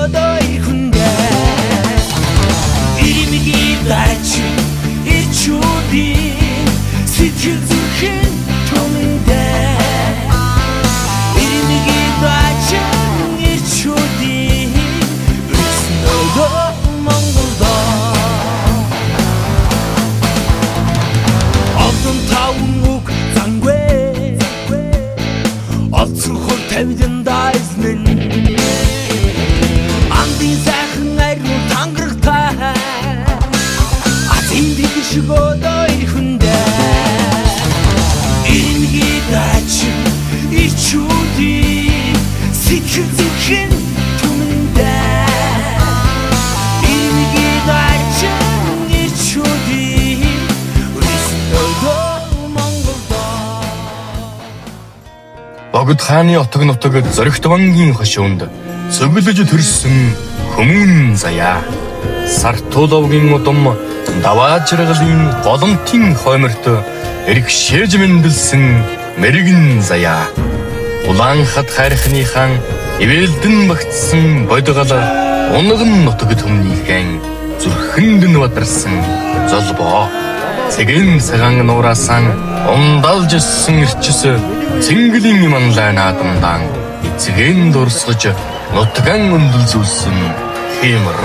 шигодой хүндэ ирмиги дач ичуди сэтгэл зүрхэн түмэндэ ирмиги дач ичуди өснөгөө Монголдо Одон таван үг зангүй Олцсон хөл тавилан дайснын Андын сайхан айруу тангарагтай Атинdig шигодой хүндэ Ирмиги дач ичуди сэтгэл зүрхэн түмэндэ Ирмиги дач ичуди өснөгөө Монголдо Богд хааны отог нутагт зоригт бангийн хошуунд цөглөж төрсөн хүмүүн заяа. Сартууловгийн удам даваа жаргалын голомтын хойморт эрг шээж мэндэлсэн мэрэгэн заяа. Улаан хад хайрхныхан ивэлдэн багтсан бодгол унган нутаг төмнийхэн зүрхэнд нь бадарсан золбоо. Цэгэн цагаан нураасан ундалж өссөн ирчс цэнгэлийн манлай наадамдан эцэгэн дурсгаж нутган өндөлзүүлсэн хэмэр.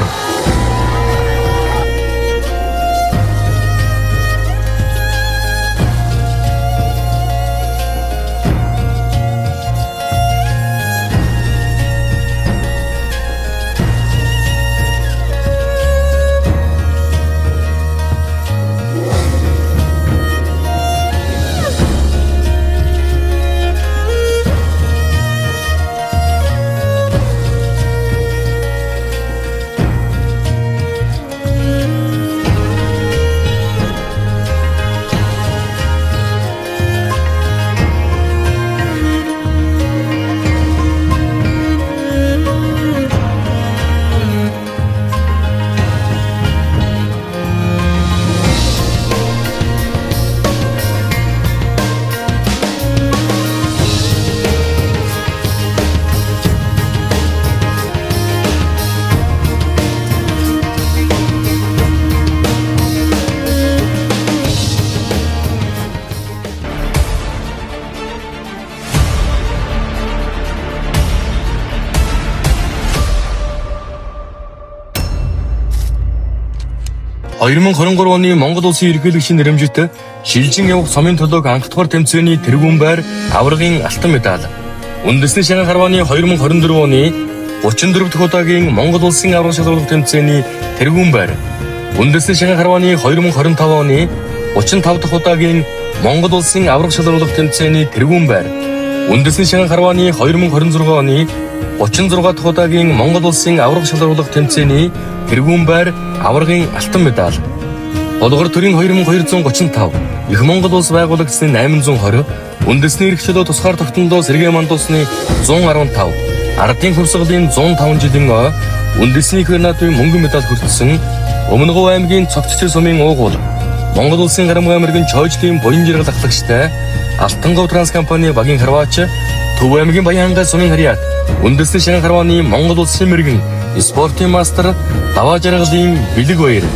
(2023) оны Монгол улсын ерөнхийлөгчийн нэрэмжит шилжин явах цомын төлөг анх дахь тэмцээний тэргүүн байр аваргын алтан медаль. Үндэсний шанхай харвааны 2024 оны 34 дахь удаагийн Монгол улсын аварга шалралт тэмцээний тэргүүн байр. Үндэсний шанхай харвааны 2025 оны 35 дахь удаагийн Монгол улсын аварга шалралт тэмцээний тэргүүн байр. Үндэсний шанхай харвааны 2026 оны 36 дахь удаагийн Монгол улсын аварга шалралт тэмцээний тэргүүн байр аваргын алтан медаль. Болгор төрийн 2235, Их Монгол улс байгуулагдсны 820, үндэсний эрх чөлөө тусгаар тогтнолоо сэргээ мандуусны 115, ардын хувьсгалын 105 жилийн ой, үндэсний гранатын мөнгөн медаль хүртсэн Өмнөгов аймгийн Цогцчир сумын уугуул, Монгол улсын Гарамгай аймгийн Чойжлын буян жаргал ахлагчтай Алтангов транс компани багийн харваач, Төв аймгийн Баянгай сумын харьяат, үндэсний шанхай харвааны Монгол улсын мэргэн спортын мастер даваа жаргалын бэлэг баяр.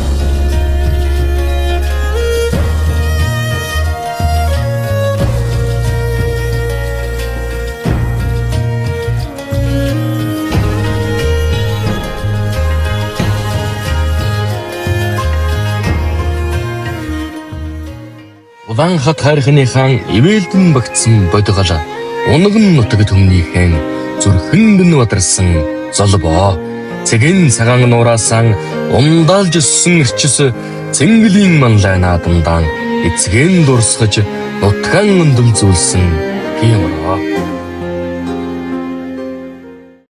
Улаан хат хайрхныхан ивэлдэн багтсан бодгол унган нутаг төмнийхэн зүрхэнд нь бадарсан золбоо. Цэгэн цагаан нураасан ундалж өссөн ирчс цэнгэлийн манлай наадамдан эцгэн дурсгаж нутган өндөлзүүлсэн хэмэр.